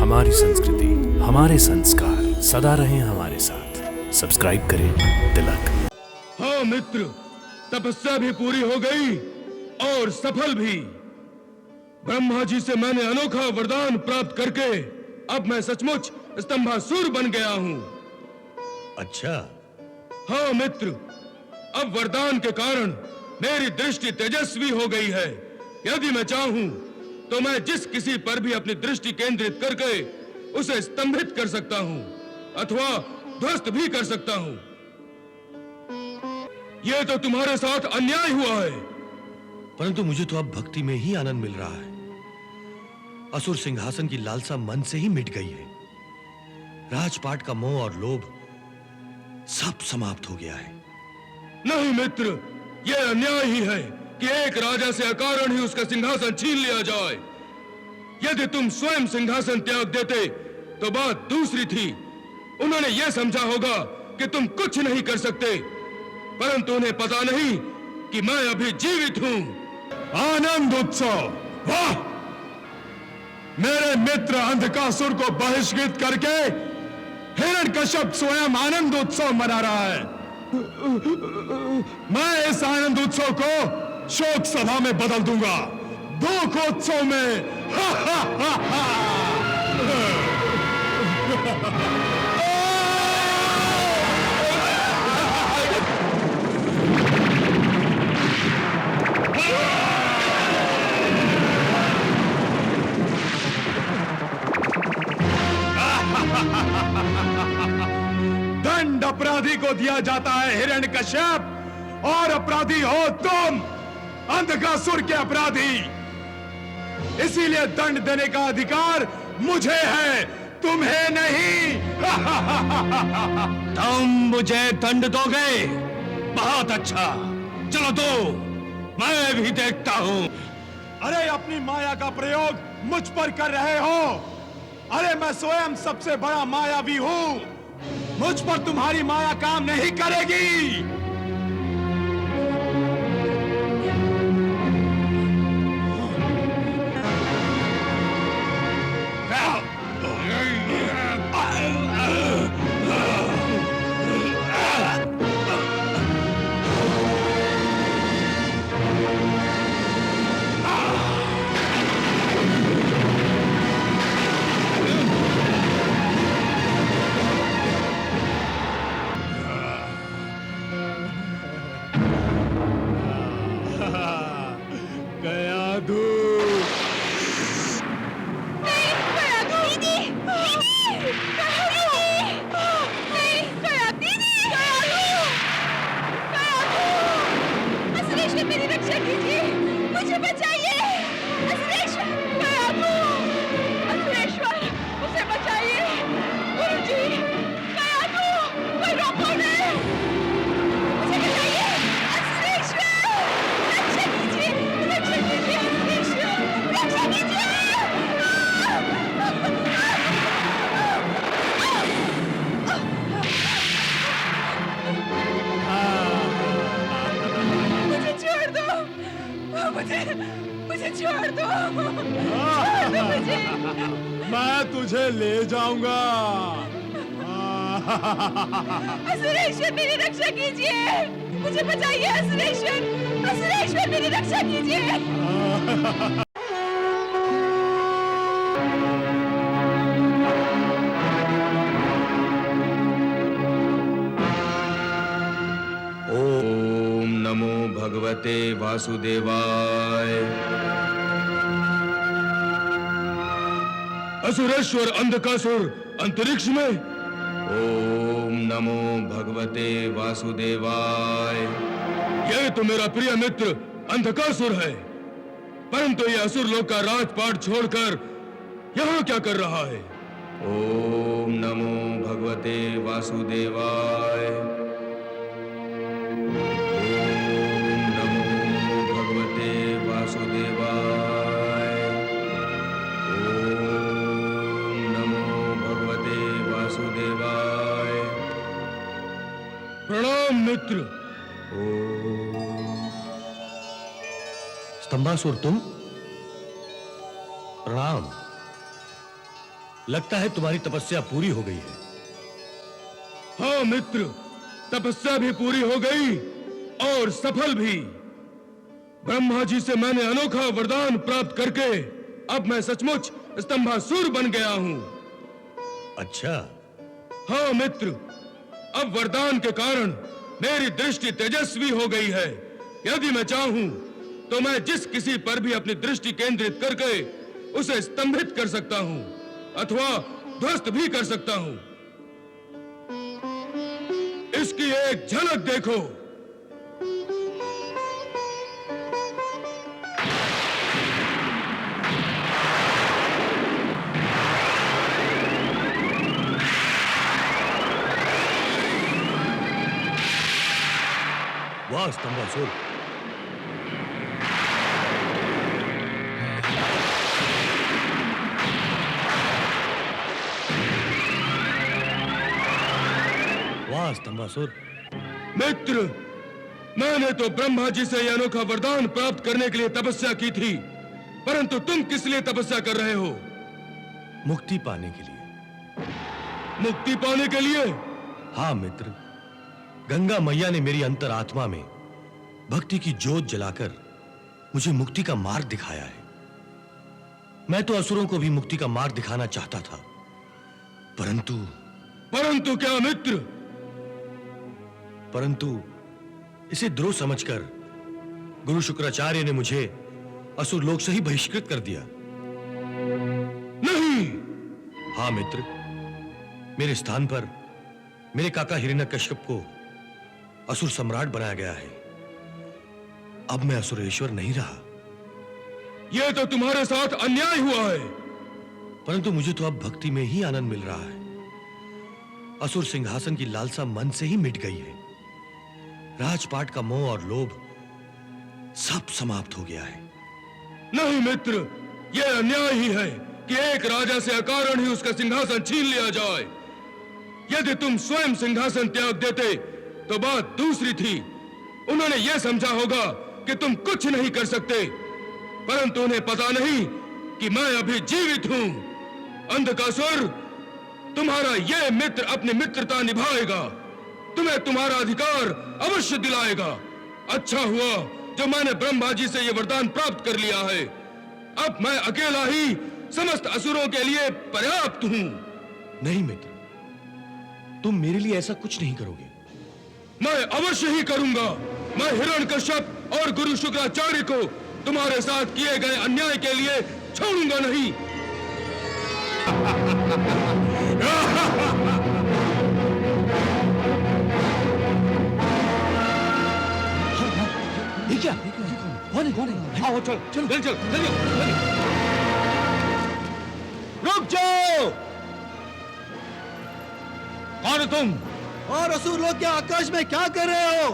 हमारी संस्कृति, हमारे संस्कार सदा रहें हमारे साथ। सब्सक्राइब करें तिलक। हाँ मित्र, तपस्या भी पूरी हो गई और सफल भी। ब्रह्मा जी से मैंने अनोखा वरदान प्राप्त करके अब मैं सचमुच स्तंभासुर बन गया हूँ। अच्छा। हाँ मित्र, अब वरदान के कारण मेरी दृष्टि तेजस्वी हो गई है। यदि मैं चाहूं तो मैं जिस किसी पर भी अपनी दृष्टि केंद्रित करके उसे स्तंभित कर सकता हूं अथवा ध्वस्त भी कर सकता हूं। यह तो तुम्हारे साथ अन्याय हुआ है। परंतु मुझे तो अब भक्ति में ही आनंद मिल रहा है। असुर सिंहासन की लालसा मन से ही मिट गई है। राजपाट का मोह और लोभ सब समाप्त हो गया है। नहीं मित्र, यह अन्याय ही है कि एक राजा से अकारण ही उसका सिंहासन छीन लिया जाए। यदि तुम स्वयं सिंहासन त्याग देते तो बात दूसरी थी। उन्होंने यह समझा होगा कि तुम कुछ नहीं कर सकते, परंतु उन्हें पता नहीं कि मैं अभी जीवित हूं। आनंद उत्सव, वाह! मेरे मित्र अंधकासुर को बहिष्कृत करके हिरण्यकश्यप स्वयं आनंद उत्सव मना रहा है। मैं इस आनंद उत्सव को शोक सभा में बदल दूंगा, दुखोत्सव में। दंड अपराधी को दिया जाता है हिरण्यकश्यप, और अपराधी हो तुम, अंधकासुर के अपराधी। इसीलिए दंड देने का अधिकार मुझे है, तुम्हें नहीं। तुम मुझे दंड दोगे? बहुत अच्छा, चलो दो, मैं भी देखता हूं। अरे अपनी माया का प्रयोग मुझ पर कर रहे हो। अरे मैं स्वयं सबसे बड़ा मायावी हूं, मुझ पर तुम्हारी माया काम नहीं करेगी। मुझे छोड़ दो, मुझे। मैं तुझे ले जाऊंगा। असुरेश्वर मेरी रक्षा कीजिए, मुझे बचाइए। असुरेश्वर, असुरेश्वर मेरी रक्षा कीजिए। ओम नमो भगवते वासुदेवाय। असुरेश्वर अंधकासुर अंतरिक्ष में। ओम नमो भगवते वासुदेवाय। यह तो मेरा प्रिय मित्र अंधकासुर है, परंतु यह असुर लोक का राजपाट छोड़कर यहाँ क्या कर रहा है? ओम नमो भगवते वासुदेवाय। ओम नमो भगवते वासुदेवाय। ओम नमो भगवते वासुदेवाय। प्रणाम मित्र। स्तंभासुर तुम? प्रणाम। लगता है तुम्हारी तपस्या पूरी हो गई है। हाँ मित्र, तपस्या भी पूरी हो गई और सफल भी। ब्रह्मा जी से मैंने अनोखा वरदान प्राप्त करके अब मैं सचमुच स्तंभासुर बन गया हूँ। अच्छा। हाँ मित्र, अब वरदान के कारण मेरी दृष्टि तेजस्वी हो गई है। यदि मैं चाहूं तो मैं जिस किसी पर भी अपनी दृष्टि केंद्रित करके उसे स्तंभित कर सकता हूं अथवा ध्वस्त भी कर सकता हूं। इसकी एक झलक देखो। वाह स्तंभासुर, वाह स्तंभासुर। मित्र, मैंने तो ब्रह्मा जी से यह अनोखा वरदान प्राप्त करने के लिए तपस्या की थी, परंतु तुम किस लिए तपस्या कर रहे हो? मुक्ति पाने के लिए। मुक्ति पाने के लिए? हाँ मित्र, गंगा मैया ने मेरी अंतरात्मा में भक्ति की ज्योत जलाकर मुझे मुक्ति का मार्ग दिखाया है। मैं तो असुरों को भी मुक्ति का मार्ग दिखाना चाहता था, परंतु क्या मित्र? परंतु इसे द्रोह समझकर गुरु शुक्राचार्य ने मुझे असुर लोक से ही बहिष्कृत कर दिया। नहीं। हाँ मित्र, मेरे स्थान पर मेरे काका हिरण्यकश्यप को असुर सम्राट बनाया गया है। अब मैं असुरेश्वर नहीं रहा। यह तो तुम्हारे साथ अन्याय हुआ है। परंतु मुझे तो अब भक्ति में ही आनंद मिल रहा है। असुर सिंहासन की लालसा मन से ही मिट गई है। राजपाट का मोह और लोभ सब समाप्त हो गया है। नहीं मित्र, यह अन्याय ही है कि एक राजा से अकारण ही उसका सिंहासन छीन लिया जाए। यदि तुम स्वयं सिंहासन त्याग देते तो बात दूसरी थी। उन्होंने यह समझा होगा कि तुम कुछ नहीं कर सकते, परंतु उन्हें पता नहीं कि मैं अभी जीवित हूं। अंधकासुर, तुम्हारा यह मित्र अपनी मित्रता निभाएगा, तुम्हें तुम्हारा अधिकार अवश्य दिलाएगा। अच्छा हुआ जो मैंने ब्रह्मा जी से यह वरदान प्राप्त कर लिया है। अब मैं अकेला ही समस्त असुरों के लिए पर्याप्त हूं। नहीं मित्र, तुम मेरे लिए ऐसा कुछ नहीं करोगे। मैं अवश्य ही करूंगा। मैं हिरण्यकश्यप और गुरु शुक्राचार्य को तुम्हारे साथ किए गए अन्याय के लिए छोड़ूंगा नहीं। ये क्या? कौन है? आओ चल चल चल चल चल। रुक जाओ। कौन है तुम? और असुर लोग क्या आकाश में क्या कर रहे हो?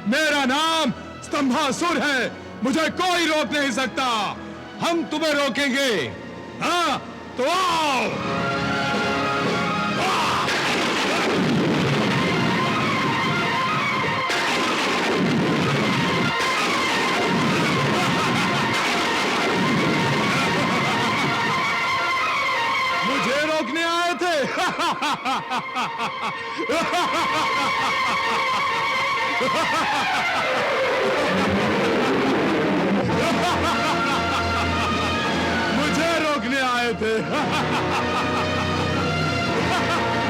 मेरा नाम स्तंभासुर है, मुझे कोई रोक नहीं सकता। हम तुम्हें रोकेंगे। हाँ तो आओ। मुझे रोकने आए थे। मुझे रोकने आए थे।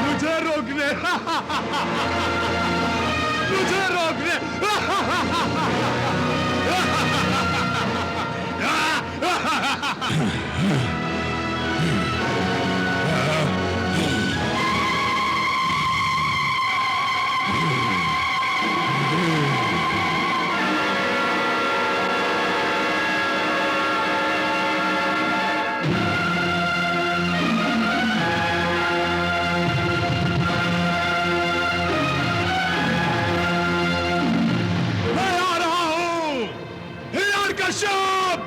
मुझे रोकने मुझे रोकने हिरण्यकश्यप!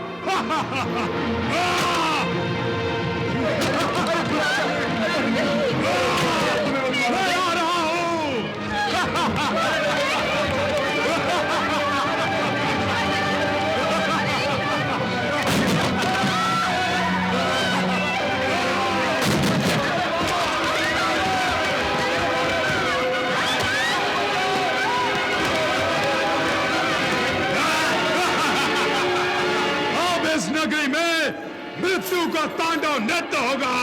मृत्यु का तांडव नृत्य होगा।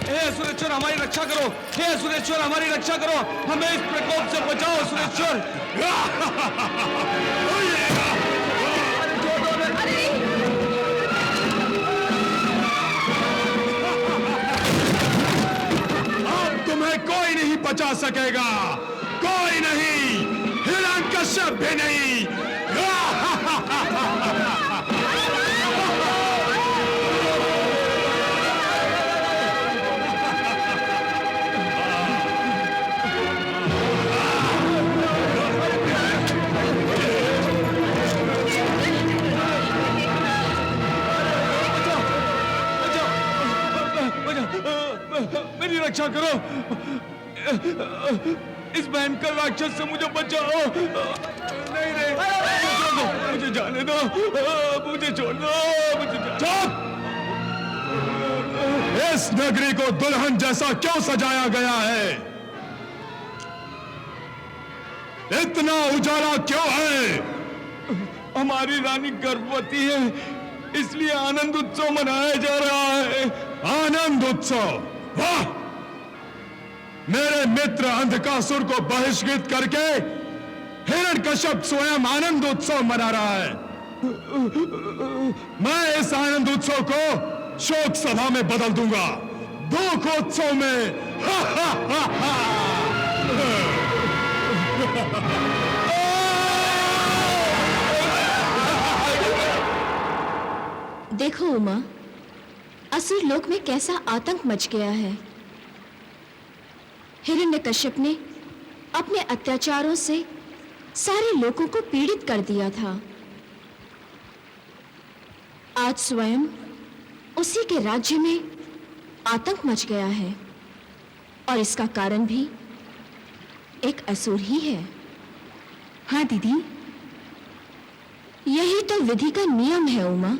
हे असुरेश्वर हमारी रक्षा करो, हे असुरेश्वर हमारी रक्षा करो, हमें इस प्रकोप से बचाओ असुरेश्वर। अब तुम्हें कोई नहीं बचा सकेगा, कोई नहीं, हिरण्यकश्यप भी नहीं। मेरी रक्षा करो, इस भयंकर राक्षस से मुझे बचाओ। नहीं नहीं, मुझे जाने दो, मुझे छोड़ दो, मुझे चुप! इस नगरी को दुल्हन जैसा क्यों सजाया गया है? इतना उजाला क्यों है? हमारी रानी गर्भवती है, इसलिए आनंद उत्सव मनाया जा रहा है। आनंद उत्सव? वाह! मेरे मित्र अंधकासुर को बहिष्कृत करके हिरण्यकश्यप स्वयं आनंद उत्सव मना रहा है। मैं इस आनंद उत्सव को शोक सभा में बदल दूंगा, दुखोत्सव में। हा, हा, हा, हा। देखो उमा, असुर लोक में कैसा आतंक मच गया है। हिरण्यकश्यप ने अपने अत्याचारों से सारे लोगों को पीड़ित कर दिया था। आज स्वयं उसी के राज्य में आतंक मच गया है, और इसका कारण भी एक असुर ही है। हाँ दीदी, यही तो विधि का नियम है उमा।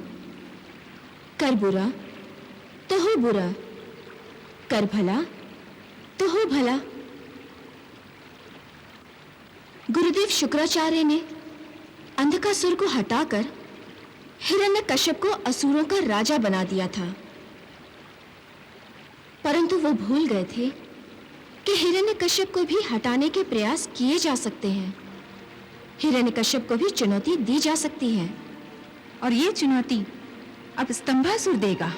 कर बुरा तो हो बुरा, कर भला तो हो भला। गुरुदेव शुक्राचार्य ने अंधकासुर को हटाकर हिरण्यकश्यप को असुरों का राजा बना दिया था, परंतु वो भूल गए थे कि हिरण्यकश्यप को भी हटाने के प्रयास किए जा सकते हैं। हिरण्यकश्यप को भी चुनौती दी जा सकती है, और ये चुनौती अब स्तंभासुर देगा।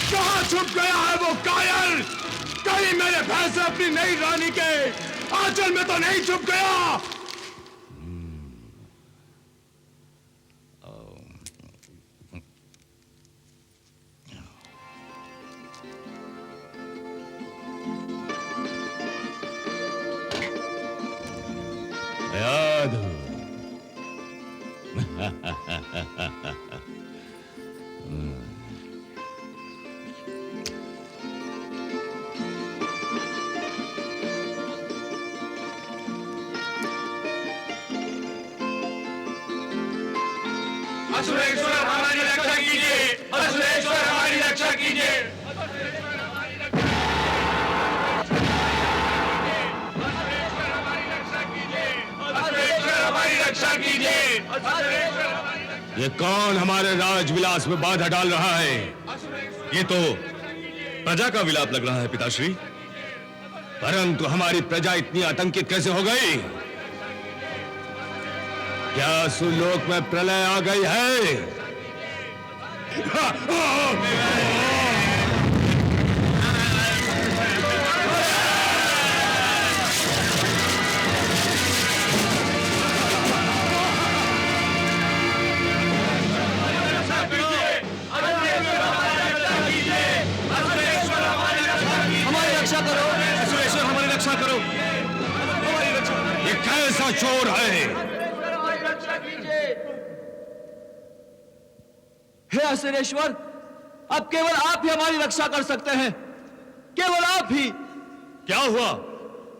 कहाँ छुप गया है वो कायर? कहीं मेरे फैसले अपनी नई रानी के आंचल में तो नहीं छुप गया? याद असुरेश्वर हमारी रक्षा कीजिए, असुरेश्वर हमारी रक्षा कीजिए। ये कौन हमारे राज विलास में बाधा डाल रहा है? ये तो प्रजा का विलाप लग रहा है पिताश्री। परंतु हमारी प्रजा इतनी आतंकित कैसे हो गई? क्या सुलोक में प्रलय आ गई है? हमारी रक्षा करो। किसका शोर है? हे असुरेश्वर, अब केवल आप ही हमारी रक्षा कर सकते हैं, केवल आप ही। क्या हुआ?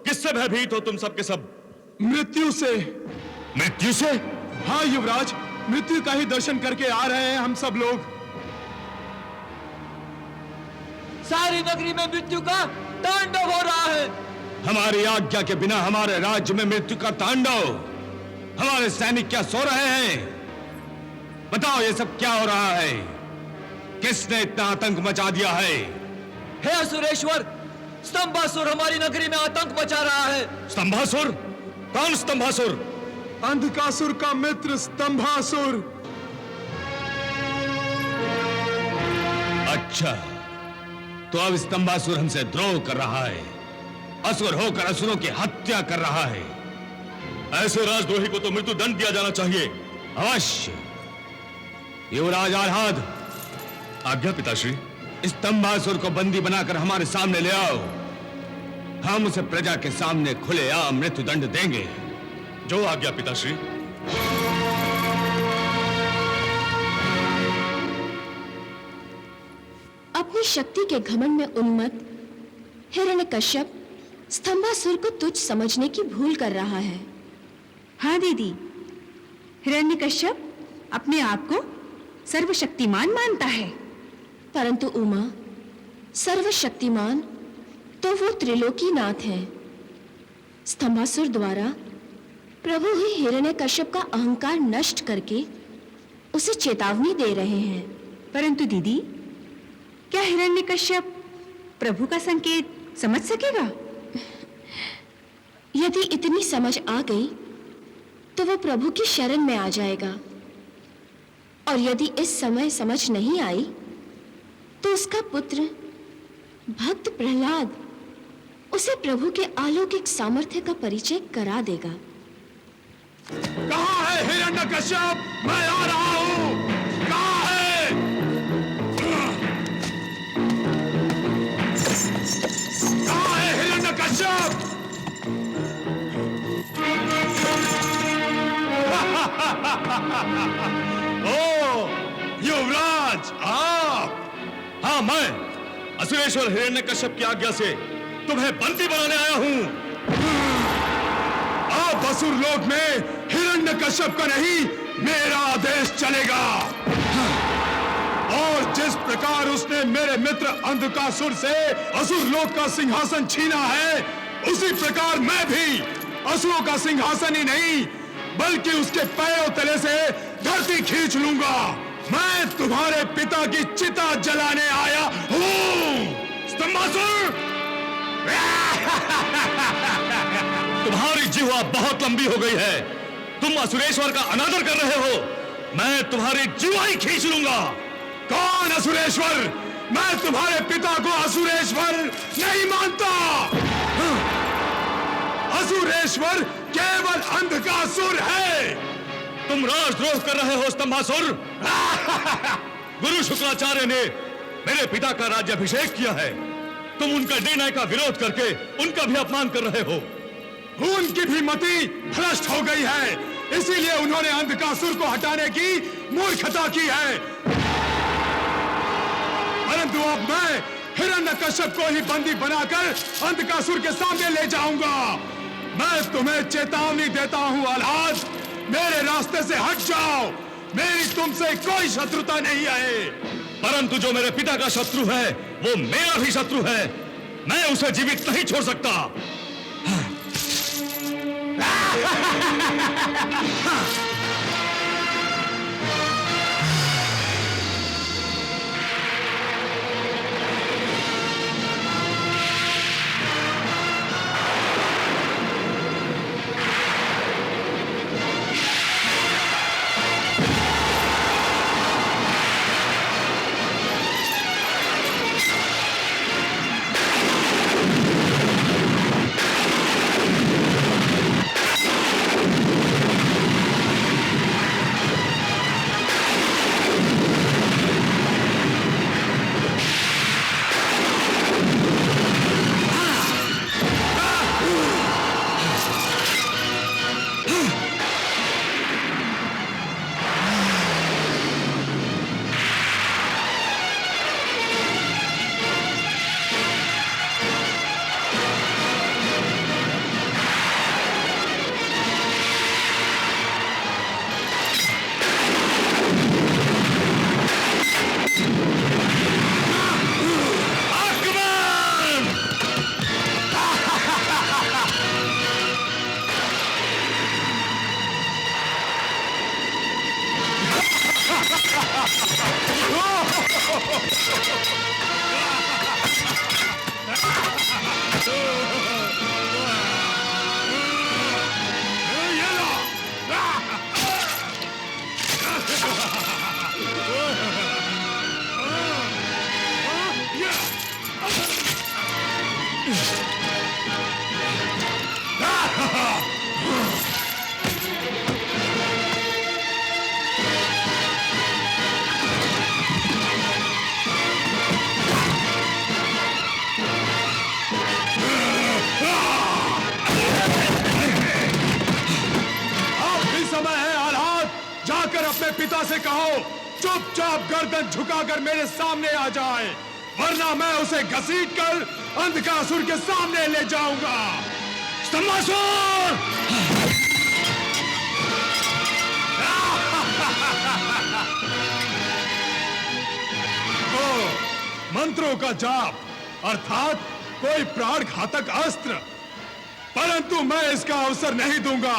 किससे भयभीत हो तुम सब के सब? मृत्यु से। मृत्यु से? हाँ युवराज, मृत्यु का ही दर्शन करके आ रहे हैं हम सब लोग। सारी नगरी में मृत्यु का तांडव हो रहा है। हमारी आज्ञा के बिना हमारे राज्य में मृत्यु का तांडव। हमारे सैनिक क्या सो रहे हैं? बताओ ये सब क्या हो रहा है? किसने इतना आतंक मचा दिया है? हे असुरेश्वर, स्तंभासुर हमारी नगरी में आतंक मचा रहा है। स्तंभासुर? कौन स्तंभासुर? अंधकासुर का मित्र स्तंभासुर। अच्छा, तो अब स्तंभासुर हमसे द्रोह कर रहा है, असुर होकर असुरों की हत्या कर रहा है। ऐसे राजद्रोही को तो मृत्यु दंड दिया जाना चाहिए। अवश्य। युवराज आह्लाद, आज्ञा पिताश्री। स्तंभासुर को बंदी बनाकर हमारे सामने ले आओ। हम उसे प्रजा के सामने खुलेआम मृत्यु दंड देंगे। जो आज्ञा पिताश्री। अपनी शक्ति के घमंड में उन्मत्त हिरण्यकश्यप स्तंभासुर को तुच्छ समझने की भूल कर रहा है। हाँ दीदी, हिरण्यकश्यप अपने आप को सर्वशक्तिमान मानता है। परंतु उमा, सर्वशक्तिमान तो वो त्रिलोकीनाथ है। स्तंभासुर द्वारा प्रभु ही हिरण्यकश्यप का अहंकार नष्ट करके उसे चेतावनी दे रहे हैं। परंतु दीदी, क्या हिरण्यकश्यप प्रभु का संकेत समझ सकेगा? यदि इतनी समझ आ गई तो वो प्रभु की शरण में आ जाएगा, और यदि इस समय समझ नहीं आई तो उसका पुत्र भक्त प्रहलाद उसे प्रभु के अलौकिक सामर्थ्य का परिचय करा देगा। कहाँ है हिरण्यकश्यप? मैं आ रहा हूँ। कहाँ है? कहाँ है हिरण्यकश्यप? ओ युवराज, आप? हाँ, मैं असुरेश्वर हिरण्यकश्यप की आज्ञा से तुम्हें बंदी बनाने आया हूं। अब असुर लोक में हिरण्यकश्यप का नहीं, मेरा आदेश चलेगा। और जिस प्रकार उसने मेरे मित्र अंधकासुर से असुर लोक का सिंहासन छीना है, उसी प्रकार मैं भी असुरों का सिंहासन ही नहीं बल्कि उसके पैरों तले से धरती खींच लूंगा। मैं तुम्हारे पिता की चिता जलाने आया हूं। स्तंभासुर! तुम्हारी जिह्वा बहुत लंबी हो गई है। तुम असुरेश्वर का अनादर कर रहे हो। मैं तुम्हारी जिह्वा ही खींच लूंगा। कौन असुरेश्वर? मैं तुम्हारे पिता को असुरेश्वर नहीं मानता। असुरेश्वर केवल अंधकासुर है। तुम राजद्रोह कर रहे हो स्तंभासुर। गुरु शुक्राचार्य ने मेरे पिता का राज्याभिषेक किया है। तुम उनका निर्णय का विरोध करके उनका भी अपमान कर रहे हो। उनकी भी मति भ्रष्ट हो गई है, इसीलिए उन्होंने अंधकासुर को हटाने की मूर्खता की है। परंतु अब मैं हिरण्यकश्यप को ही बंदी बनाकर अंधकासुर के सामने ले जाऊंगा। मैं तुम्हें चेतावनी देता हूं आह्लाद, मेरे रास्ते से हट जाओ। मेरी तुमसे कोई शत्रुता नहीं है। परंतु जो मेरे पिता का शत्रु है वो मेरा भी शत्रु है। मैं उसे जीवित नहीं छोड़ सकता। जाकर अपने पिता से कहो चुपचाप गर्दन झुकाकर मेरे सामने आ जाए, वरना मैं उसे घसीटकर अंधकासुर के सामने ले जाऊंगा। स्तंभासुर! मंत्रों का जाप अर्थात कोई प्राण घातक अस्त्र, परंतु मैं इसका अवसर नहीं दूंगा।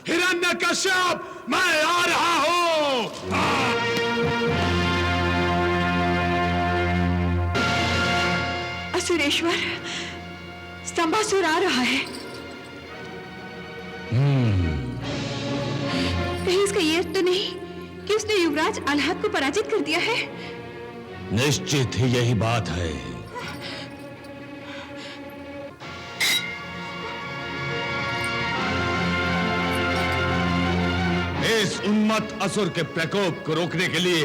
हिरण्यकश्यप, मैं आ रहा हूं। असुरेश्वर, स्तंभासुर आ रहा है। कहीं इसका ये अर्थ तो नहीं कि उसने युवराज आह्लाद को पराजित कर दिया है? निश्चित ही यही बात है। इस उन्मत्त असुर के प्रकोप को रोकने के लिए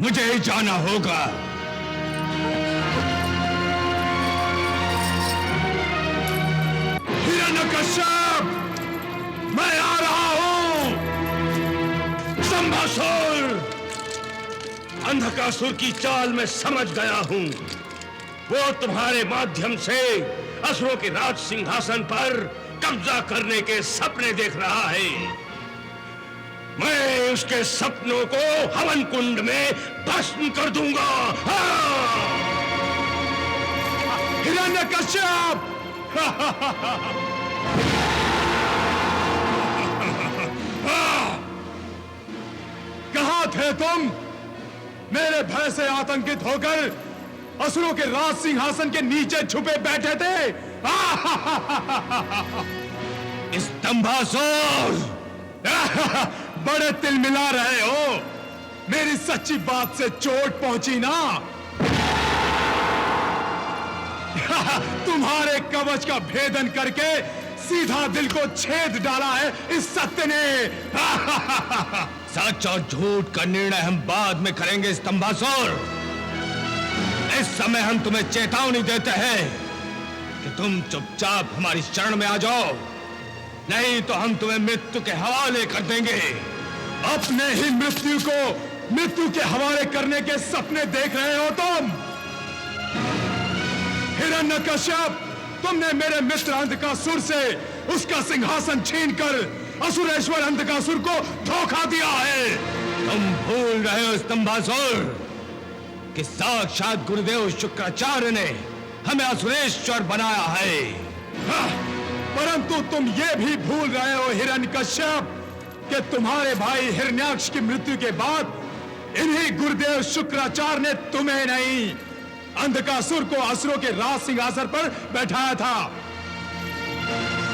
मुझे ही जाना होगा। हिरण्यकश्यप, मैं आ रहा हूं। स्तंभासुर! अंधकासुर की चाल मैं समझ गया हूं। वो तुम्हारे माध्यम से असुरों के राज सिंहासन पर कब्जा करने के सपने देख रहा है। मैं उसके सपनों को हवन कुंड में भस्म कर दूंगा। हिरण्यकश्यप! कहां थे तुम? मेरे भय से आतंकित होकर असुरों के राज सिंहासन के नीचे छुपे बैठे थे। स्तंभासुर! बड़े तिल मिला रहे हो। मेरी सच्ची बात से चोट पहुंची ना? तुम्हारे कवच का भेदन करके सीधा दिल को छेद डाला है इस सत्य ने। सच और झूठ का निर्णय हम बाद में करेंगे स्तंभासुर। इस समय हम तुम्हें चेतावनी देते हैं कि तुम चुपचाप हमारी शरण में आ जाओ, नहीं तो हम तुम्हें मृत्यु के हवाले कर देंगे। अपने ही मृत्यु को मृत्यु के हवाले करने के सपने देख रहे हो तुम। हिरण्यकश्यप, तुमने मेरे मित्र अंधकासुर से उसका सिंहासन छीनकर असुरेश्वर अंधकासुर को धोखा दिया है। तुम भूल रहे हो स्तंभासुर कि साक्षात गुरुदेव शुक्राचार्य ने हमें असुरेश्वर बनाया है। परंतु तुम ये भी भूल रहे हो हिरण्यकश्यप कि तुम्हारे भाई हिरण्याक्ष की मृत्यु के बाद इन्हीं गुरुदेव शुक्राचार्य ने तुम्हें नहीं, अंधकासुर को असुरों के राज सिंहासन पर बैठाया था।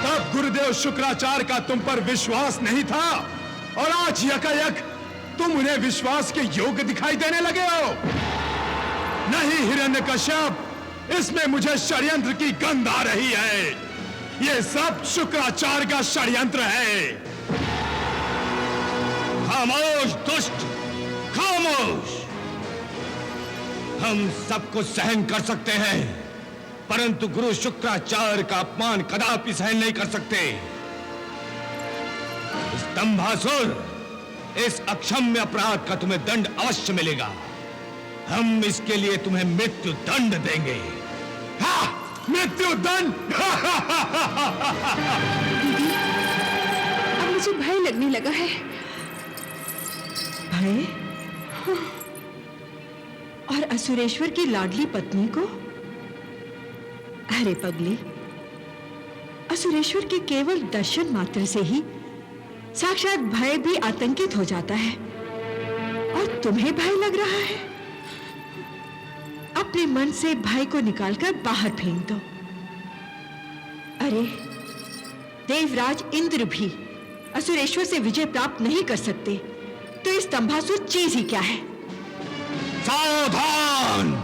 तब गुरुदेव शुक्राचार्य का तुम पर विश्वास नहीं था और आज यकायक तुम उन्हें विश्वास के योग्य दिखाई देने लगे हो। नहीं हिरण्यकश्यप, इसमें मुझे षड्यंत्र की गंध आ रही है। ये सब शुक्राचार्य का षड्यंत्र है। खामोश दुष्ट, खामोश! हम सबको सहन कर सकते हैं, परंतु गुरु शुक्राचार्य का अपमान कदापि सहन नहीं कर सकते। स्तंभासुर, इस अक्षम्य अपराध का तुम्हें दंड अवश्य मिलेगा। हम इसके लिए तुम्हें मृत्यु दंड देंगे। मृत्यु दंड! अब मुझे भय लगने लगा है। भय? और असुरेश्वर की लाडली पत्नी को? अरे पगली, असुरेश्वर के केवल दर्शन मात्र से ही साक्षात भय भी आतंकित हो जाता है, और तुम्हें भय लग रहा है? अपने मन से भय को निकालकर बाहर फेंक दो। अरे देवराज इंद्र भी असुरेश्वर से विजय प्राप्त नहीं कर सकते, तो इस स्तंभासुर चीज ही क्या है? सावधान!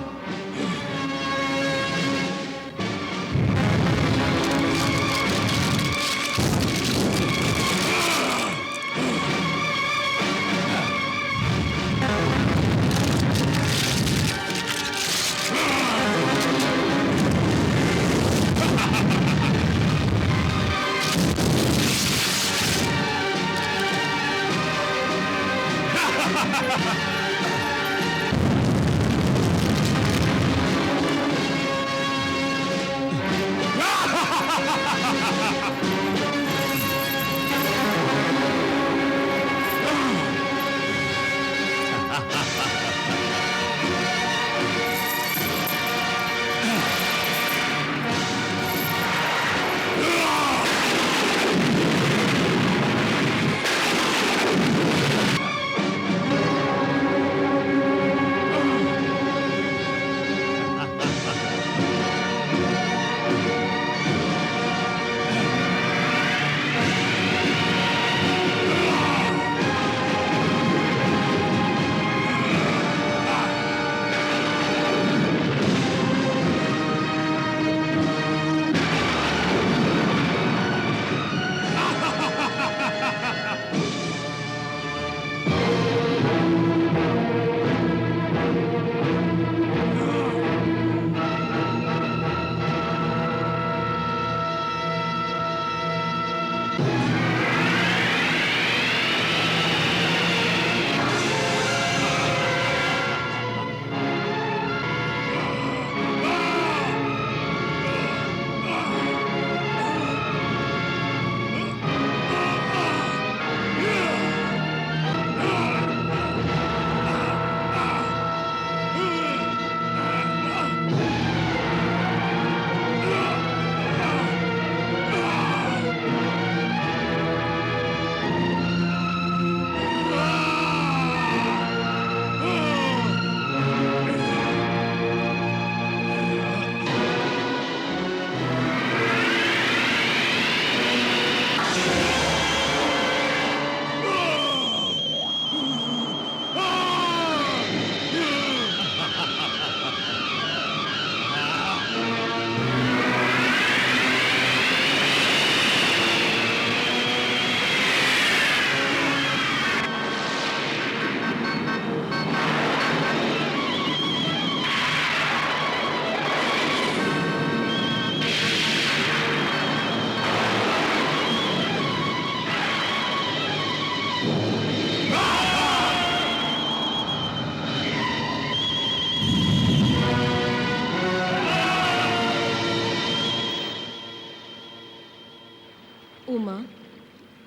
उमा,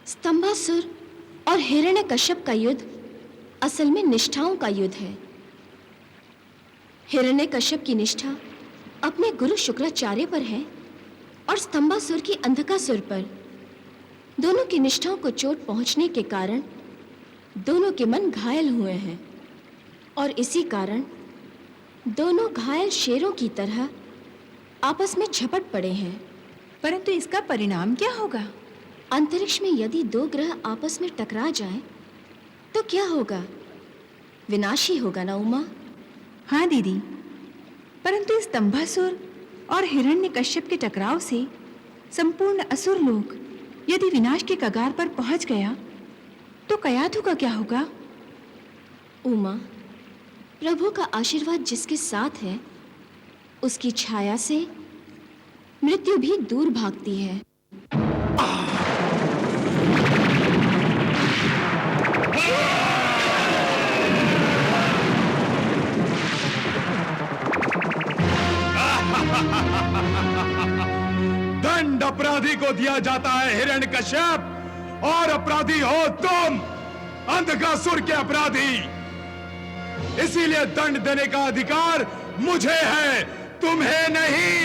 स्तंभासुर और हिरण्यकश्यप का युद्ध असल में निष्ठाओं का युद्ध है। हिरण्यकश्यप की निष्ठा अपने गुरु शुक्राचार्य पर है और स्तंभासुर की अंधकासुर पर। दोनों की निष्ठाओं को चोट पहुंचने के कारण दोनों के मन घायल हुए हैं और इसी कारण दोनों घायल शेरों की तरह आपस में झपट पड़े हैं। परंतु इसका परिणाम क्या होगा? अंतरिक्ष में यदि दो ग्रह आपस में टकरा जाएं, तो क्या होगा? विनाश ही होगा ना उमा? हाँ दीदी, परंतु इस स्तंभासुर और हिरण्यकश्यप के टकराव से संपूर्ण असुर लोक यदि विनाश के कगार पर पहुंच गया, तो कयाधु का क्या होगा? उमा, प्रभु का आशीर्वाद जिसके साथ है, उसकी छाया से मृत्यु भी दूर भागती है। दंड अपराधी को दिया जाता है हिरण्यकश्यप, और अपराधी हो तुम, अंधकासुर के अपराधी। इसीलिए दंड देने का अधिकार मुझे है, तुम्हें नहीं।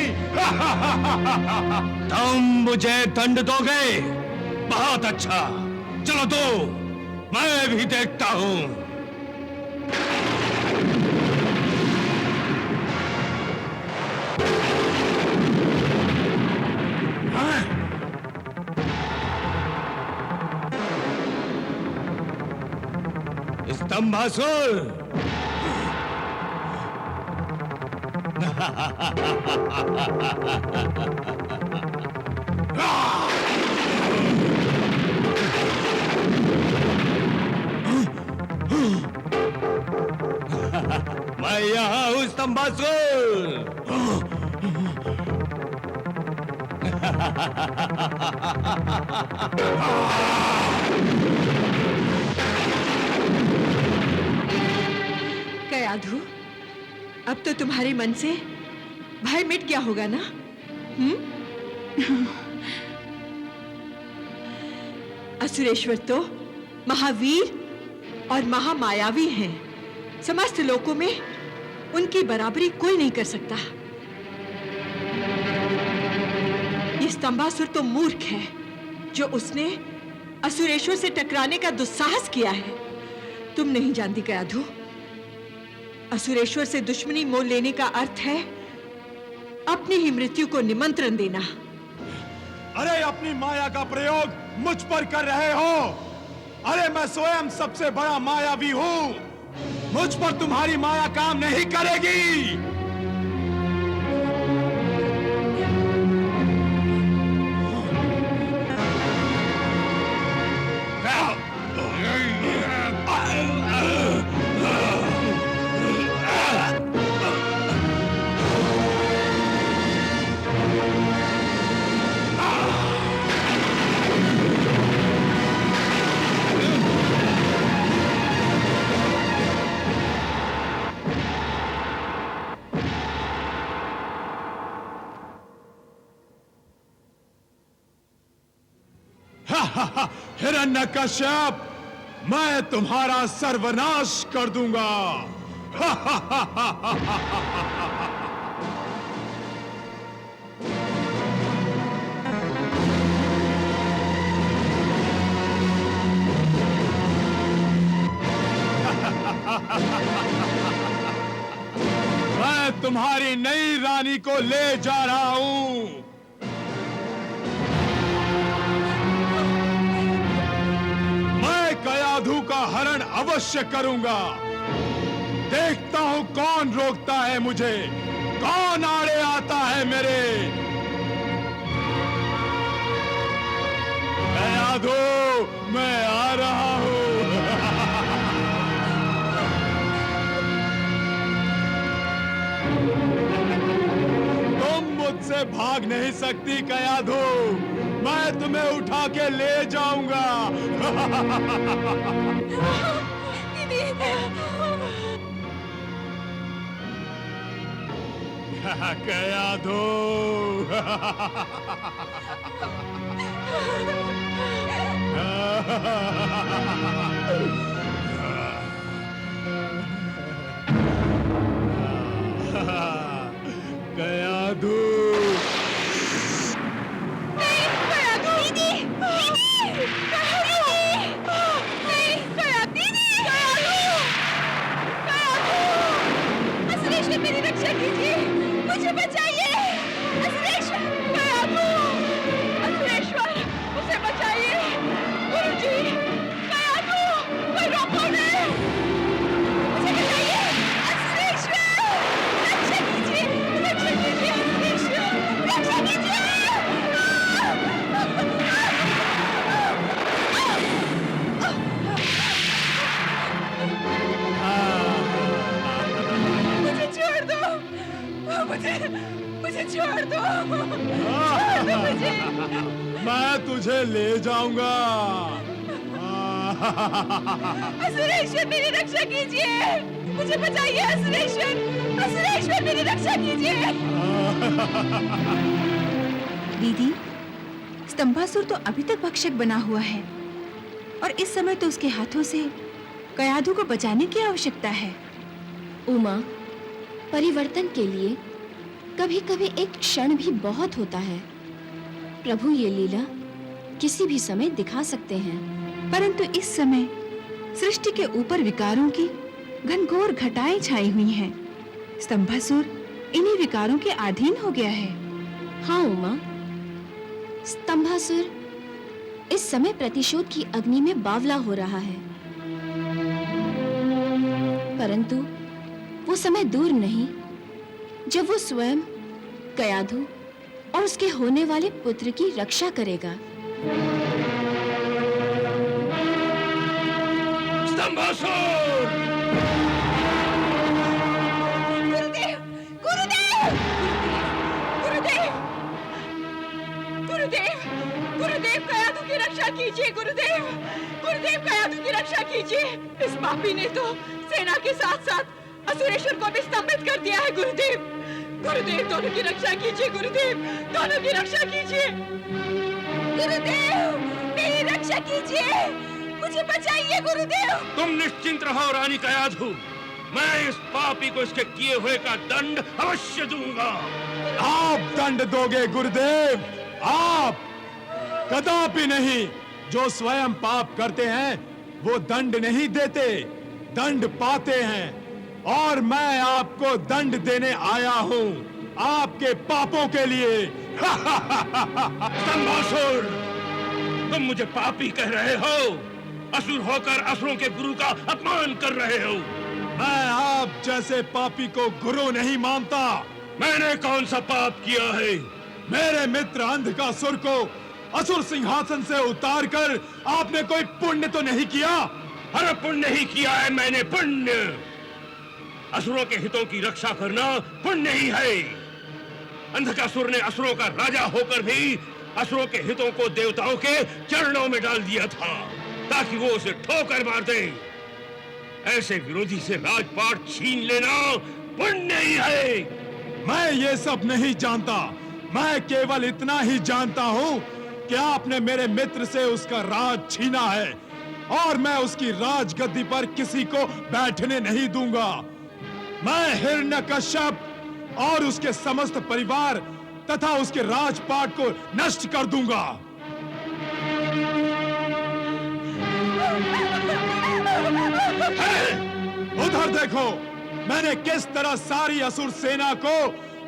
तुम मुझे दंड दोगे? बहुत अच्छा, चलो दो, मैं भी देखता हूं। स्तंभासुर, मैं यहां हूं स्तंभासुर। कयाधु, अब तो तुम्हारे मन से भय मिट गया होगा ना? असुरेश्वर तो महावीर और महामायावी हैं। समस्त लोकों में उनकी बराबरी कोई नहीं कर सकता। ये स्तंभासुर तो मूर्ख है जो उसने असुरेश्वर से टकराने का दुस्साहस किया है। तुम नहीं जानती कयाधु, असुरेश्वर से दुश्मनी मोल लेने का अर्थ है अपनी ही मृत्यु को निमंत्रण देना। अरे अपनी माया का प्रयोग मुझ पर कर रहे हो। अरे मैं स्वयं सबसे बड़ा मायावी हूं, मुझ पर तुम्हारी माया काम नहीं करेगी। हिरण्यकश्यप, मैं तुम्हारा सर्वनाश कर दूंगा। मैं तुम्हारी नई रानी को ले जा रहा हूं। कयाधु का हरण अवश्य करूंगा। देखता हूं कौन रोकता है मुझे, कौन आड़े आता है मेरे। कयाधु, मैं आ रहा हूं। तुम मुझसे भाग नहीं सकती कयाधु, मैं तुम्हें उठा के ले जाऊंगा। दीदी, कयाधु, कयाधु, मेरी रक्षा कीजिए, मुझे बचाइए। असुरेश्वर, कयाधु, असुरेश्वर, मुझे बचाइए। गुरुजी, कयाधु, कोई रोको उन्हें, मुझे बचाइए। असुरेश्वर, रक्षा कीजिए, असुरेश्वर, रक्षा कीजिए। मुझे छोड़ दो, मुझे। मैं तुझे ले जाऊंगा। असुरेश्वर, मेरी रक्षा कीजिए, मुझे बचाइए। असुरेश्वर, असुरेश्वर, मेरी रक्षा कीजिए। दीदी, स्तंभासुर तो अभी तक भक्षक बना हुआ है और इस समय तो उसके हाथों से कयाधु को बचाने की आवश्यकता है। उमा, परिवर्तन के लिए कभी-कभी एक क्षण भी बहुत होता है। प्रभु ये लीला किसी भी समय दिखा सकते हैं। परंतु इस समय सृष्टि के ऊपर विकारों की घनघोर घटाएं छाई हुई हैं। स्तंभासुर इन्हीं विकारों के अधीन हो गया है। हाँ उमा, स्तंभासुर इस समय प्रतिशोध की अग्नि में बावला हो रहा है, परंतु वो समय दूर नहीं जब वो स्वयं कयाधु और उसके होने वाले पुत्र की रक्षा करेगा। स्तंभासुर! गुरुदेव! गुरुदेव! गुरुदेव! गुरुदेव! गुरुदेव कयाधु की रक्षा कीजिए गुरुदेव! गुरुदेव कयाधु की रक्षा कीजिए! इस पापी ने तो सेना के साथ-साथ असुरेश्वर को भी स्तंभित कर दिया है गुरुदेव। गुरुदेव दोनों की रक्षा कीजिए गुरुदेव, दोनों की रक्षा कीजिए। गुरुदेव मेरी रक्षा कीजिए, मुझे बचाइए गुरुदेव। तुम निश्चिंत रहो रानी कयाधु, मैं इस पापी को इसके किए हुए का दंड अवश्य दूंगा। आप दंड दोगे गुरुदेव? आप कदापि नहीं। जो स्वयं पाप करते हैं वो दंड नहीं देते, दंड पाते हैं। और मैं आपको दंड देने आया हूं, आपके पापों के लिए। स्तंभासुर, तुम मुझे पापी कह रहे हो, असुर होकर असुरों के गुरु का अपमान कर रहे हो। मैं आप जैसे पापी को गुरु नहीं मानता। मैंने कौन सा पाप किया है? मेरे मित्र अंधकासुर को असुर सिंहासन से उतारकर आपने कोई पुण्य तो नहीं किया? अरे पुण्य नहीं किया है मैंने, पुण्य। असुरों के हितों की रक्षा करना पुण्य ही है। अंधकासुर ने असुरों का राजा होकर भी असुरों के हितों को देवताओं के चरणों में डाल दिया था ताकि वो उसे ठोकर मार दे। ऐसे विरोधी से राजपाट छीन लेना पुण्य ही है। मैं ये सब नहीं जानता, मैं केवल इतना ही जानता हूँ कि आपने मेरे मित्र से उसका राज छीना है और मैं उसकी राजगद्दी पर किसी को बैठने नहीं दूंगा। मैं हिरण्यकश्यप और उसके समस्त परिवार तथा उसके राजपाट को नष्ट कर दूंगा। उधर देखो, मैंने किस तरह सारी असुर सेना को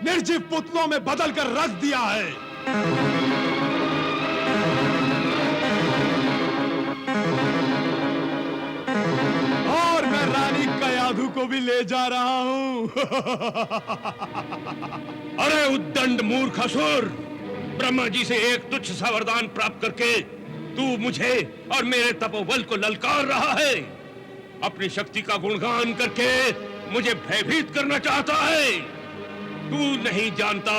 निर्जीव पुतलों में बदलकर रख दिया है। और मैं रानी कयाधु को भी ले जा रहा हूं। अरे उद्दंड मूर्ख असुर, ब्रह्मा जी से एक तुच्छ सा वरदान प्राप्त करके तू मुझे और मेरे तपोबल को ललकार रहा है। अपनी शक्ति का गुणगान करके मुझे भयभीत करना चाहता है। तू नहीं जानता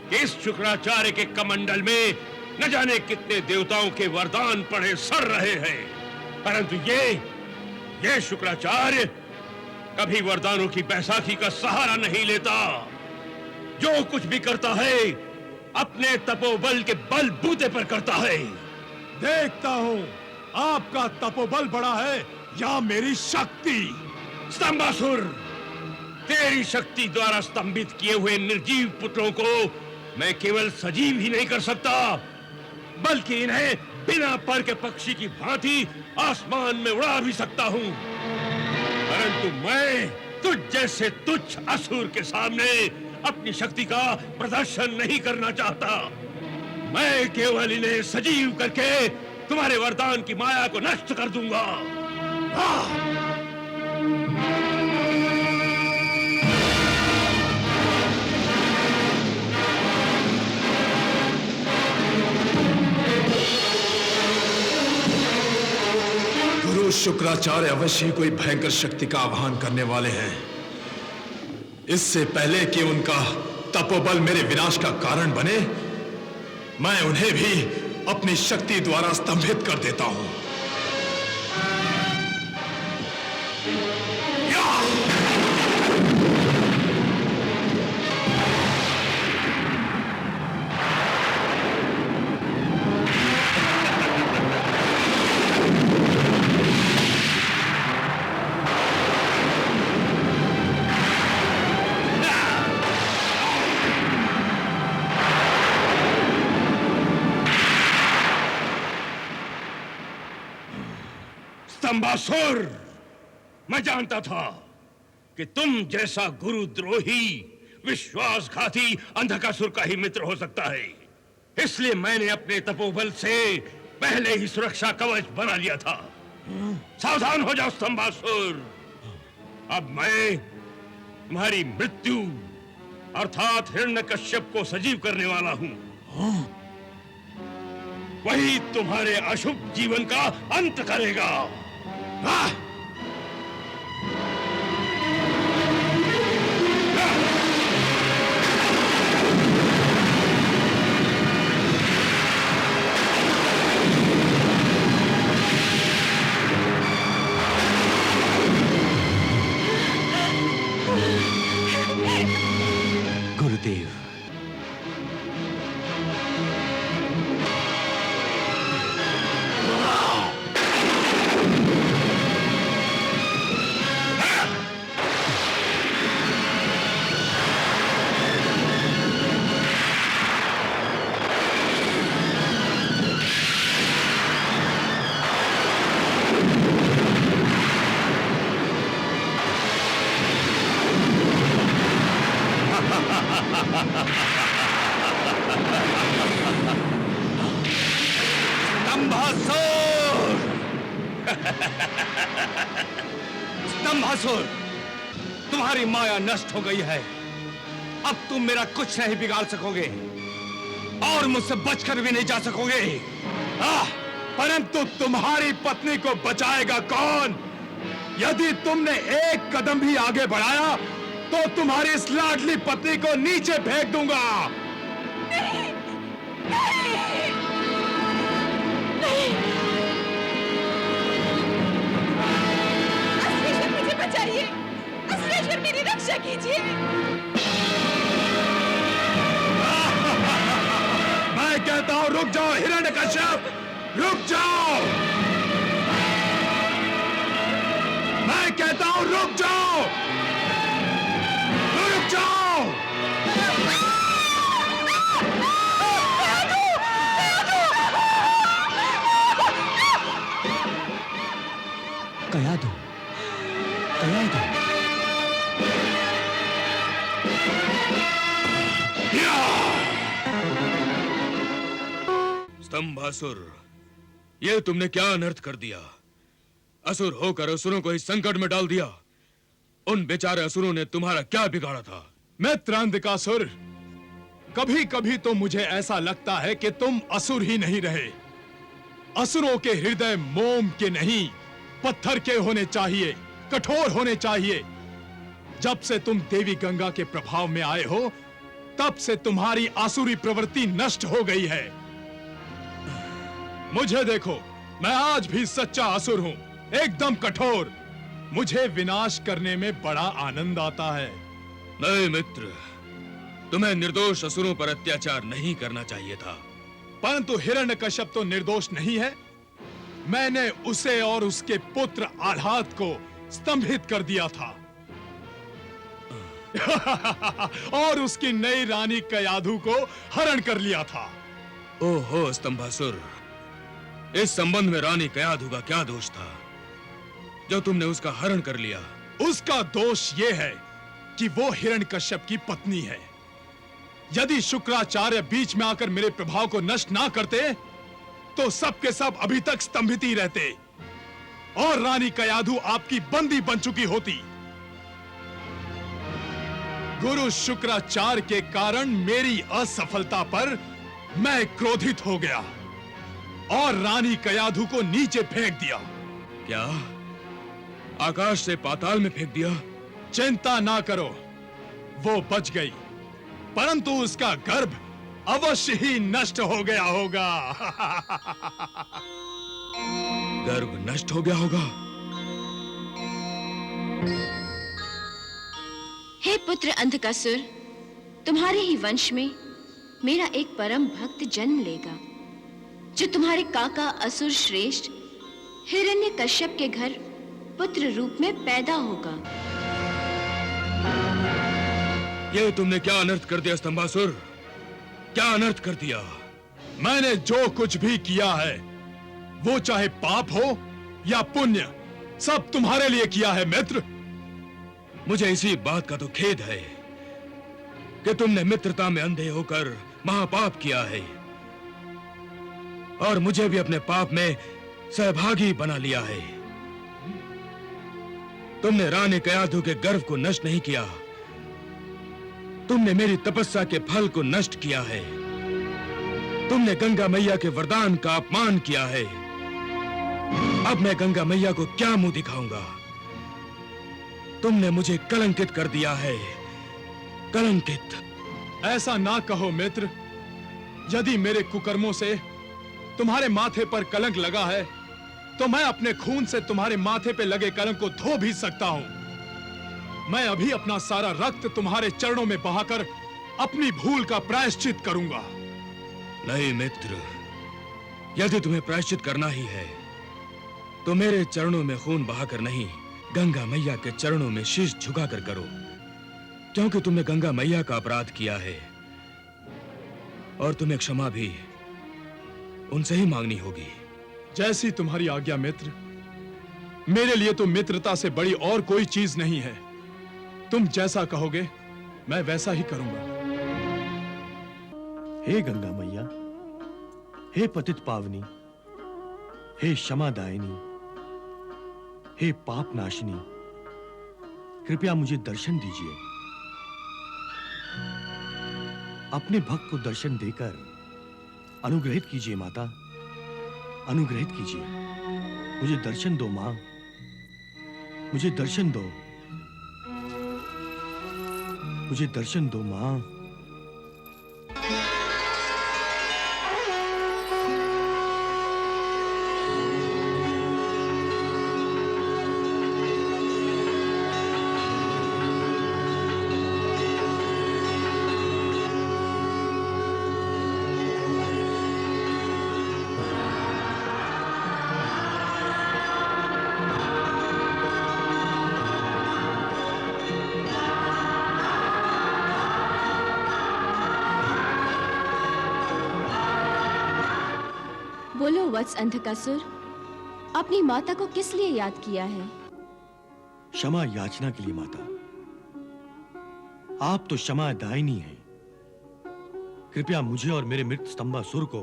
कि इस शुक्राचार्य के कमंडल में न जाने कितने देवताओं के वरदान पड़े सड़ रहे हैं, परंतु ये शुक्राचार्य कभी वरदानों की बैसाखी का सहारा नहीं लेता। जो कुछ भी करता है अपने तपोबल के बलबूते पर करता है। देखता हूं आपका तपोबल बड़ा है या मेरी शक्ति। स्तंभासुर, तेरी शक्ति द्वारा स्तंभित किए हुए निर्जीव पुत्रों को मैं केवल सजीव ही नहीं कर सकता, बल्कि इन्हें बिना पर के पक्षी की भांति आसमान में उड़ा भी सकता हूं। परंतु मैं तुझ जैसे तुच्छ असुर के सामने अपनी शक्ति का प्रदर्शन नहीं करना चाहता। मैं केवल इन्हें सजीव करके तुम्हारे वरदान की माया को नष्ट कर दूंगा। गुरु शुक्राचार्य अवश्य ही कोई भयंकर शक्ति का आह्वान करने वाले हैं। इससे पहले कि उनका तपोबल मेरे विनाश का कारण बने, मैं उन्हें भी अपनी शक्ति द्वारा स्तंभित कर देता हूं। स्तंभासुर, मैं जानता था कि तुम जैसा गुरुद्रोही, विश्वासघाती अंधकासुर का ही मित्र हो सकता है। इसलिए मैंने अपने तपोबल से पहले ही सुरक्षा कवच बना लिया था। सावधान हो जाओ स्तंभासुर। अब मैं तुम्हारी मृत्यु अर्थात हिरण्यकश्यप को सजीव करने वाला हूं। वही तुम्हारे अशुभ जीवन का अंत करेगा। गुरुदेव, स्तंभासुर, तुम्हारी माया नष्ट हो गई है। अब तुम मेरा कुछ नहीं बिगाड़ सकोगे और मुझसे बचकर भी नहीं जा सकोगे। परंतु तुम्हारी पत्नी को बचाएगा कौन? यदि तुमने एक कदम भी आगे बढ़ाया तो तुम्हारी इस लाडली पत्नी को नीचे फेंक दूंगा। नहीं, नहीं, नहीं। असुरेश्वर, मुझे बचाइए। असुरेश्वर, मेरी रक्षा कीजिए। मैं कहता हूं रुक जाओ हिरण्यकश्यप, रुक जाओ। मैं कहता हूं रुक जाओ, रुक जाओ। कया दो, कया दो। स्तंभासुर, ये तुमने क्या अनर्थ कर दिया? असुर होकर असुरों को इस संकट में डाल दिया। उन बेचारे असुरों ने तुम्हारा क्या बिगाड़ा था? मित्र अंधकासुर, कभी कभी तो मुझे ऐसा लगता है कि तुम असुर ही नहीं रहे। असुरों के हृदय मोम के नहीं, पत्थर के होने चाहिए, कठोर होने चाहिए। जब से तुम देवी गंगा के प्रभाव में आए हो, तब से तुम्हारी आसुरी प्रवृत्ति नष्ट हो गई है। मुझे देखो, मैं आज भी सच्चा असुर हूं, एकदम कठोर। मुझे विनाश करने में बड़ा आनंद आता है। नहीं मित्र, तुम्हें निर्दोष असुरों पर अत्याचार नहीं करना चाहिए था। परंतु हिरण्यकश्यप तो निर्दोष नहीं है। मैंने उसे और उसके पुत्र आह्लाद को स्तंभित कर दिया था। और उसकी नई रानी कयाधु को हरण कर लिया था। ओहो स्तंभासुर, इस संबंध में रानी कयाधु का क्या दोष था जो तुमने उसका हरण कर लिया? उसका दोष यह है कि वो हिरण्यकश्यप की पत्नी है। यदि शुक्राचार्य बीच में आकर मेरे प्रभाव को नष्ट ना करते तो सब के सब अभी तक स्तंभित ही रहते और रानी कयाधु आपकी बंदी बन चुकी होती। गुरु शुक्राचार्य के कारण मेरी असफलता पर मैं क्रोधित हो गया और रानी कयाधु को नीचे फेंक दिया। क्या आकाश से पाताल में फेंक दिया? चिंता ना करो, वो बच गई, परंतु उसका गर्भ अवश्य ही नष्ट हो गया होगा। गर्भ नष्ट हो गया होगा? हे पुत्र अंधकासुर, तुम्हारे ही वंश में मेरा एक परम भक्त जन्म लेगा जो तुम्हारे काका असुर श्रेष्ठ हिरण्यकश्यप के घर पुत्र रूप में पैदा होगा। ये तुमने क्या अनर्थ कर दिया स्तंभासुर? क्या अनर्थ कर दिया? मैंने जो कुछ भी किया है वो चाहे पाप हो या पुण्य, सब तुम्हारे लिए किया है मित्र। मुझे इसी बात का तो खेद है कि तुमने मित्रता में अंधे होकर महापाप किया है और मुझे भी अपने पाप में सहभागी बना लिया है। तुमने रानी कयाधु के गर्व को नष्ट नहीं किया, तुमने मेरी तपस्या के फल को नष्ट किया है, तुमने गंगा मैया के वरदान का अपमान किया है। अब मैं गंगा मैया को क्या मुंह दिखाऊंगा? तुमने मुझे कलंकित कर दिया है, कलंकित। ऐसा ना कहो मित्र। यदि मेरे कुकर्मों से तुम्हारे माथे पर कलंक लगा है तो मैं अपने खून से तुम्हारे माथे पे लगे कलंक को धो भी सकता हूं। मैं अभी अपना सारा रक्त तुम्हारे चरणों में बहाकर अपनी भूल का प्रायश्चित करूंगा। नहीं मित्र, यदि तुम्हें प्रायश्चित करना ही है तो मेरे चरणों में खून बहाकर नहीं, गंगा मैया के चरणों में शीश झुकाकर करो, क्योंकि तुमने गंगा मैया का अपराध किया है और तुम्हें क्षमा भी उनसे ही मांगनी होगी। जैसी तुम्हारी आज्ञा मित्र। मेरे लिए तो मित्रता से बड़ी और कोई चीज नहीं है। तुम जैसा कहोगे मैं वैसा ही करूंगा। हे गंगा मैया, हे पतित पावनी, हे क्षमादायिनी, हे पाप नाशिनी, कृपया मुझे दर्शन दीजिए। अपने भक्त को दर्शन देकर अनुग्रहित कीजिए माता, अनुग्रहित कीजिए। मुझे दर्शन दो मां, मुझे दर्शन दो, मुझे दर्शन दो मां। बोलो वत्स अंधकासुर, अपनी माता को किस लिए याद किया है? क्षमा याचना के लिए माता। आप तो क्षमा दायिनी हैं। कृपया मुझे और मेरे मृत स्तंभासुर को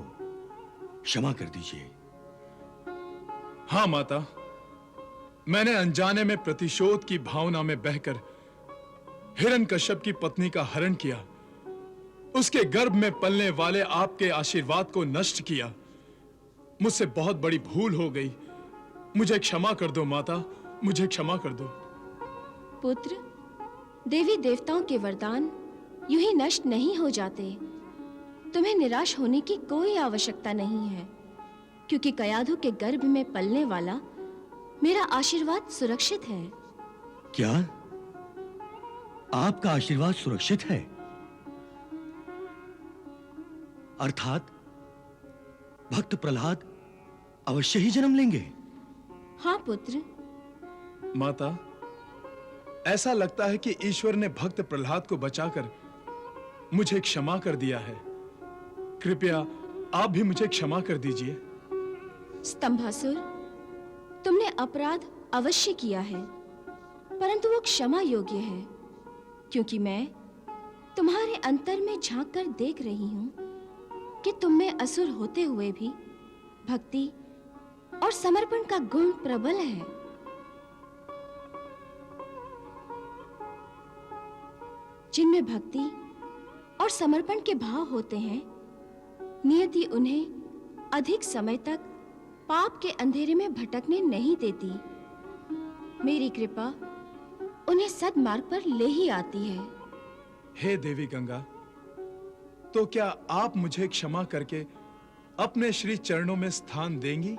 क्षमा कर दीजिए। हां माता, मैंने अनजाने में प्रतिशोध की भावना में बहकर हिरण्यकश्यप की पत्नी का हरण किया, उसके गर्भ में पलने वाले आपके आशीर्वाद को नष्ट किया। मुझसे बहुत बड़ी भूल हो गई। मुझे क्षमा कर दो माता, मुझे क्षमा कर दो। पुत्र, देवी देवताओं के वरदान यूं ही नष्ट नहीं हो जाते। तुम्हें निराश होने की कोई आवश्यकता नहीं है, क्योंकि कयाधु के गर्भ में पलने वाला मेरा आशीर्वाद सुरक्षित है। क्या आपका आशीर्वाद सुरक्षित है? अर्थात भक्त प्रहलाद अवश्य ही जन्म लेंगे? हाँ पुत्र। माता, ऐसा लगता है कि ईश्वर ने भक्त प्रहलाद को बचाकर मुझे क्षमा कर दिया है। कृपया आप भी मुझे क्षमा कर दीजिए। स्तंभासुर, तुमने अपराध अवश्य किया है, परंतु वो क्षमा योग्य है, क्योंकि मैं तुम्हारे अंतर में झांक कर देख रही हूं कि तुम में असुर होते हुए भी भक्ति और समर्पण का गुण प्रबल है। जिनमें भक्ति और समर्पण के भाव होते हैं, नियति उन्हें अधिक समय तक पाप के अंधेरे में भटकने नहीं देती। मेरी कृपा उन्हें सद्मार्ग पर ले ही आती है। हे देवी गंगा, तो क्या आप मुझे क्षमा करके अपने श्री चरणों में स्थान देंगी?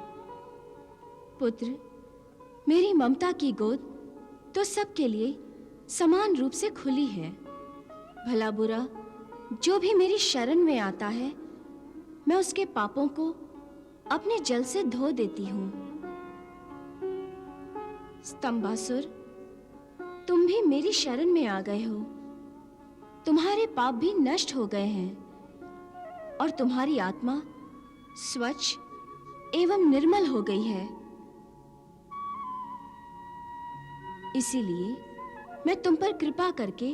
पुत्र, मेरी ममता की गोद तो सबके लिए समान रूप से खुली है। भला बुरा जो भी मेरी शरण में आता है, मैं उसके पापों को अपने जल से धो देती हूं। स्तंभासुर, तुम भी मेरी शरण में आ गए हो। तुम्हारे पाप भी नष्ट हो गए हैं और तुम्हारी आत्मा स्वच्छ एवं निर्मल हो गई है। इसीलिए मैं तुम पर कृपा करके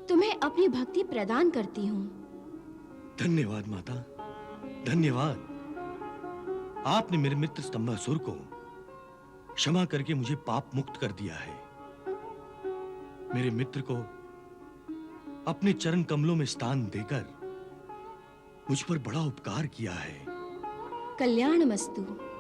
तुम्हें अपनी भक्ति प्रदान करती हूँ। धन्यवाद माता, धन्यवाद। आपने मेरे मित्र स्तंभासुर को क्षमा करके मुझे पाप मुक्त कर दिया है। मेरे मित्र को अपने चरण कमलों में स्थान देकर मुझ पर बड़ा उपकार किया है। कल्याणमस्तु।